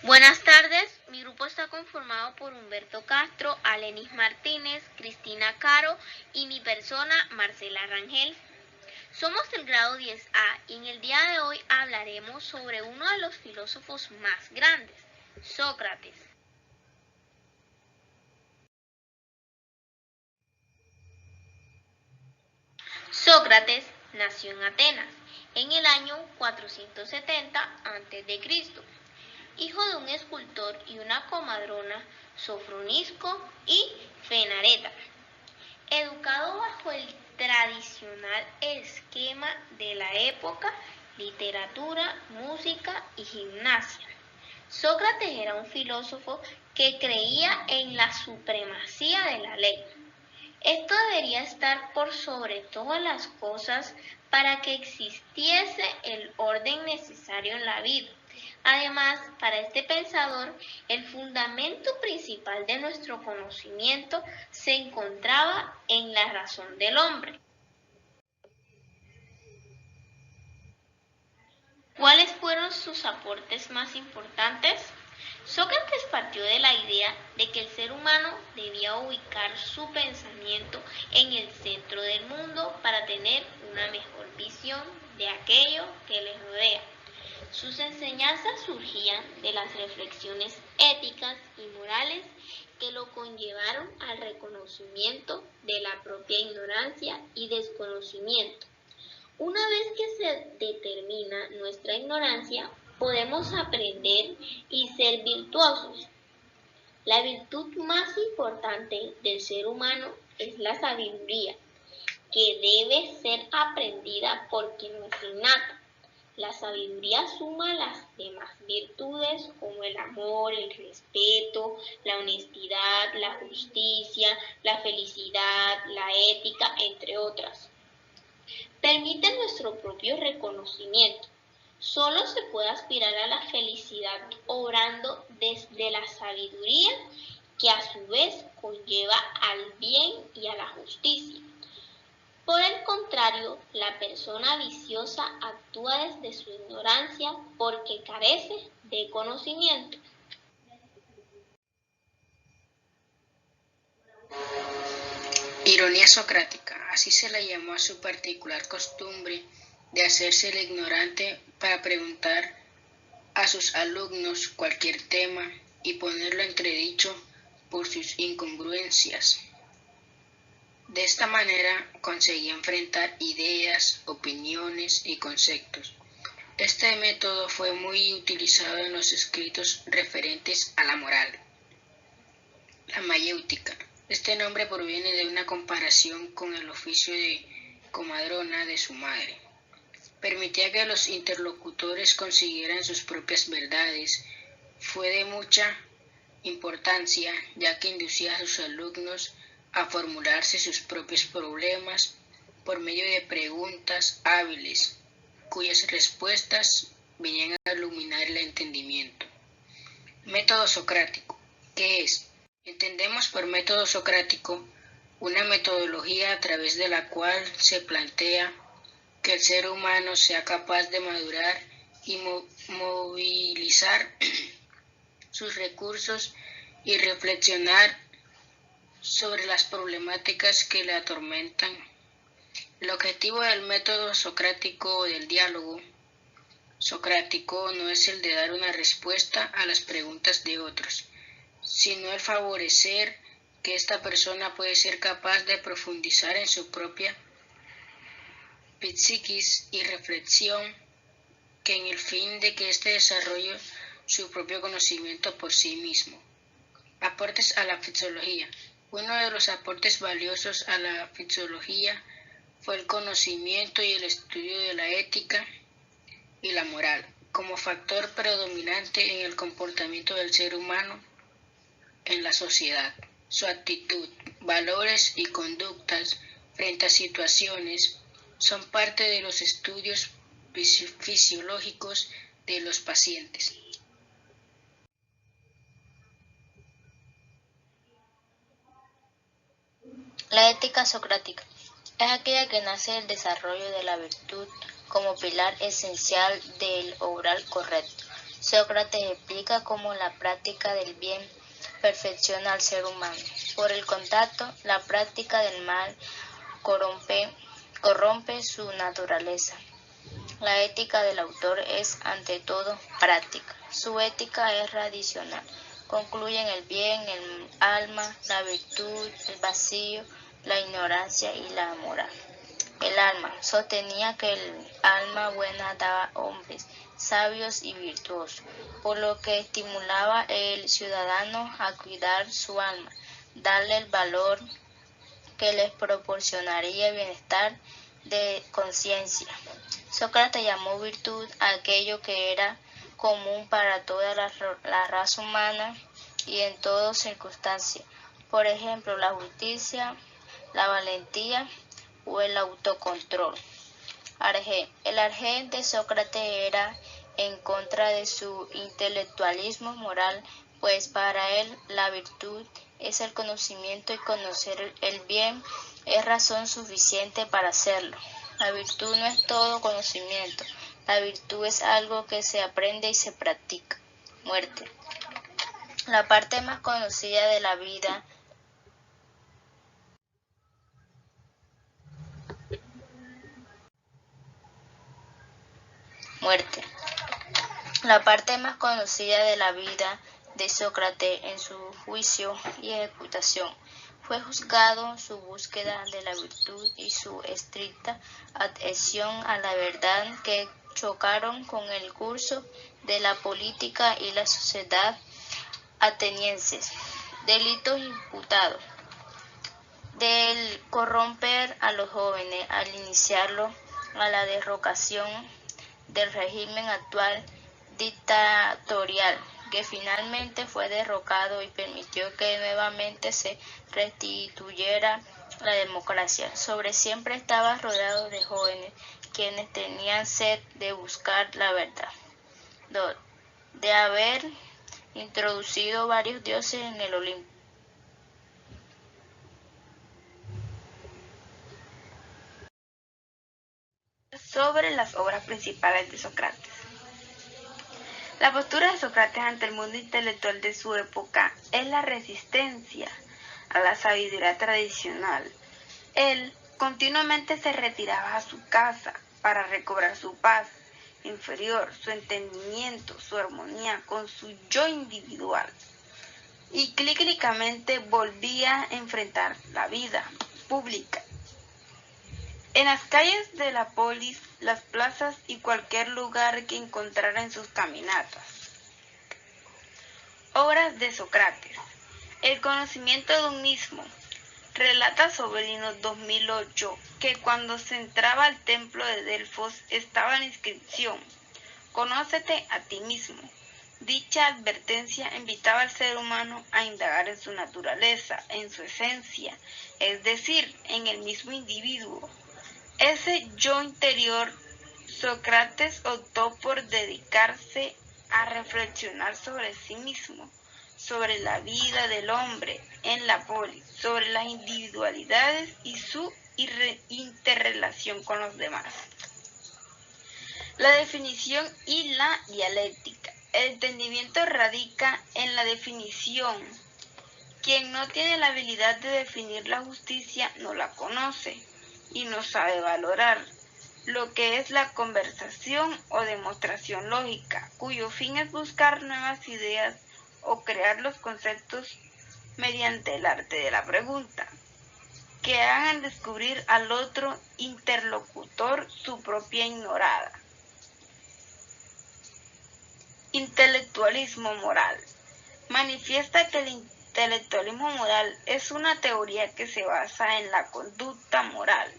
Buenas tardes, mi grupo está conformado por Humberto Castro, Alenis Martínez, Cristina Caro y mi persona, Marcela Rangel. Somos del grado 10A y en el día de hoy hablaremos sobre uno de los filósofos más grandes, Sócrates. Sócrates nació en Atenas en el año 470 a.C., hijo de un escultor y una comadrona, Sofronisco y Fenareta. Educado bajo el tradicional esquema de la época, literatura, música y gimnasia. Sócrates era un filósofo que creía en la supremacía de la ley. Esto debería estar por sobre todas las cosas para que existiese el orden necesario en la vida. Además, para este pensador, el fundamento principal de nuestro conocimiento se encontraba en la razón del hombre. ¿Cuáles fueron sus aportes más importantes? Sócrates partió de la idea de que el ser humano debía ubicar su pensamiento en el centro del mundo para tener una mejor visión de aquello que les rodea. Sus enseñanzas surgían de las reflexiones éticas y morales que lo conllevaron al reconocimiento de la propia ignorancia y desconocimiento. Una vez que se determina nuestra ignorancia, podemos aprender y ser virtuosos. La virtud más importante del ser humano es la sabiduría, que debe ser aprendida porque no es innata. La sabiduría suma las demás virtudes como el amor, el respeto, la honestidad, la justicia, la felicidad, la ética, entre otras. Permite nuestro propio reconocimiento. Solo se puede aspirar a la felicidad obrando desde la sabiduría, que a su vez conlleva al bien y a la justicia. Por el contrario, la persona viciosa actúa desde su ignorancia porque carece de conocimiento. Ironía socrática, así se le llamó a su particular costumbre de hacerse el ignorante para preguntar a sus alumnos cualquier tema y ponerlo entredicho por sus incongruencias. De esta manera conseguía enfrentar ideas, opiniones y conceptos. Este método fue muy utilizado en los escritos referentes a la moral. La mayéutica. Este nombre proviene de una comparación con el oficio de comadrona de su madre. Permitía que los interlocutores consiguieran sus propias verdades. Fue de mucha importancia, ya que inducía a sus alumnos a formularse sus propios problemas por medio de preguntas hábiles, cuyas respuestas venían a iluminar el entendimiento. Método socrático. ¿Qué es? Entendemos por método socrático una metodología a través de la cual se plantea que el ser humano sea capaz de madurar y movilizar sus recursos y reflexionar sobre las problemáticas que le atormentan. El objetivo del método socrático o del diálogo socrático no es el de dar una respuesta a las preguntas de otros, sino el favorecer que esta persona puede ser capaz de profundizar en su propia psiquis y reflexión, que en el fin de que éste desarrolle su propio conocimiento por sí mismo. Aportes a la fisiología. Uno de los aportes valiosos a la fisiología fue el conocimiento y el estudio de la ética y la moral, como factor predominante en el comportamiento del ser humano en la sociedad. Su actitud, valores y conductas frente a situaciones son parte de los estudios fisiológicos de los pacientes. La ética socrática es aquella que nace del desarrollo de la virtud como pilar esencial del obrar correcto. Sócrates explica cómo la práctica del bien perfecciona al ser humano. Por el contacto, la práctica del mal corrompe su naturaleza. La ética del autor es, ante todo, práctica. Su ética es radicional. Concluyen el bien, el alma, la virtud, el vacío, la ignorancia y la moral. El alma sostenía que el alma buena daba hombres sabios y virtuosos, por lo que estimulaba al ciudadano a cuidar su alma, darle el valor que les proporcionaría bienestar de conciencia. Sócrates llamó virtud a aquello que era común para toda la raza humana y en todas circunstancias. Por ejemplo, la justicia, la valentía o el autocontrol. El arjé de Sócrates era en contra de su intelectualismo moral, pues para él la virtud es el conocimiento y conocer el bien es razón suficiente para hacerlo. La virtud no es todo conocimiento, la virtud es algo que se aprende y se practica. Muerte. La parte más conocida de la vida Muerte. La parte más conocida de la vida de Sócrates en su juicio y ejecutación fue juzgado su búsqueda de la virtud y su estricta adhesión a la verdad que chocaron con el curso de la política y la sociedad atenienses. Delitos imputados del corromper a los jóvenes al iniciarlo a la derrocación del régimen actual dictatorial, que finalmente fue derrocado y permitió que nuevamente se restituyera la democracia. Sobre siempre estaba rodeado de jóvenes quienes tenían sed de buscar la verdad. 2. De haber introducido varios dioses en el Olimpo. Sobre las obras principales de Sócrates. La postura de Sócrates ante el mundo intelectual de su época es la resistencia a la sabiduría tradicional. Él continuamente se retiraba a su casa para recobrar su paz inferior, su entendimiento, su armonía con su yo individual, y cíclicamente volvía a enfrentar la vida pública. En las calles de la polis, las plazas y cualquier lugar que encontrara en sus caminatas. Obras de Sócrates. El conocimiento de un mismo. Relata Sobrino 2008 que cuando se entraba al templo de Delfos estaba la inscripción: Conócete a ti mismo. Dicha advertencia invitaba al ser humano a indagar en su naturaleza, en su esencia, es decir, en el mismo individuo. Ese yo interior, Sócrates optó por dedicarse a reflexionar sobre sí mismo, sobre la vida del hombre en la polis, sobre las individualidades y su interrelación con los demás. La definición y la dialéctica. El entendimiento radica en la definición. Quien no tiene la habilidad de definir la justicia no la conoce y no sabe valorar lo que es la conversación o demostración lógica, cuyo fin es buscar nuevas ideas o crear los conceptos mediante el arte de la pregunta, que hagan descubrir al otro interlocutor su propia ignorada. Intelectualismo moral. Manifiesta que el intelectualismo moral es una teoría que se basa en la conducta moral,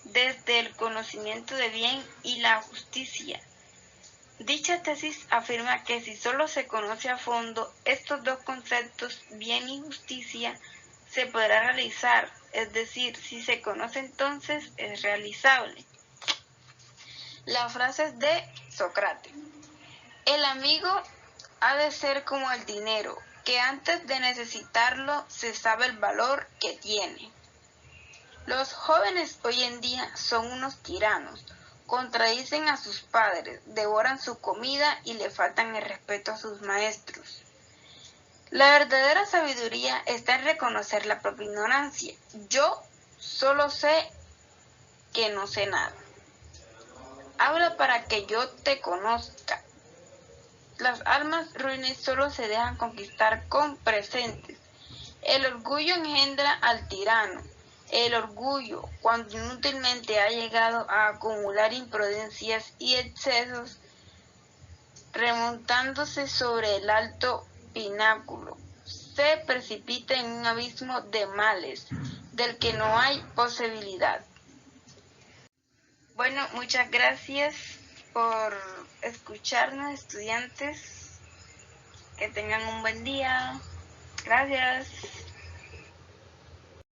desde el conocimiento de bien y la justicia. Dicha tesis afirma que si solo se conoce a fondo estos dos conceptos, bien y justicia, se podrá realizar, es decir, si se conoce entonces es realizable. Las frases de Sócrates. El amigo ha de ser como el dinero, que antes de necesitarlo se sabe el valor que tiene. Los jóvenes hoy en día son unos tiranos, contradicen a sus padres, devoran su comida y le faltan el respeto a sus maestros. La verdadera sabiduría está en reconocer la propia ignorancia. Yo solo sé que no sé nada. Habla para que yo te conozca. Las almas ruines solo se dejan conquistar con presentes. El orgullo engendra al tirano. El orgullo, cuando inútilmente ha llegado a acumular imprudencias y excesos, remontándose sobre el alto pináculo, se precipita en un abismo de males, del que no hay posibilidad. Bueno, muchas gracias por escucharnos, estudiantes. Que tengan un buen día. Gracias.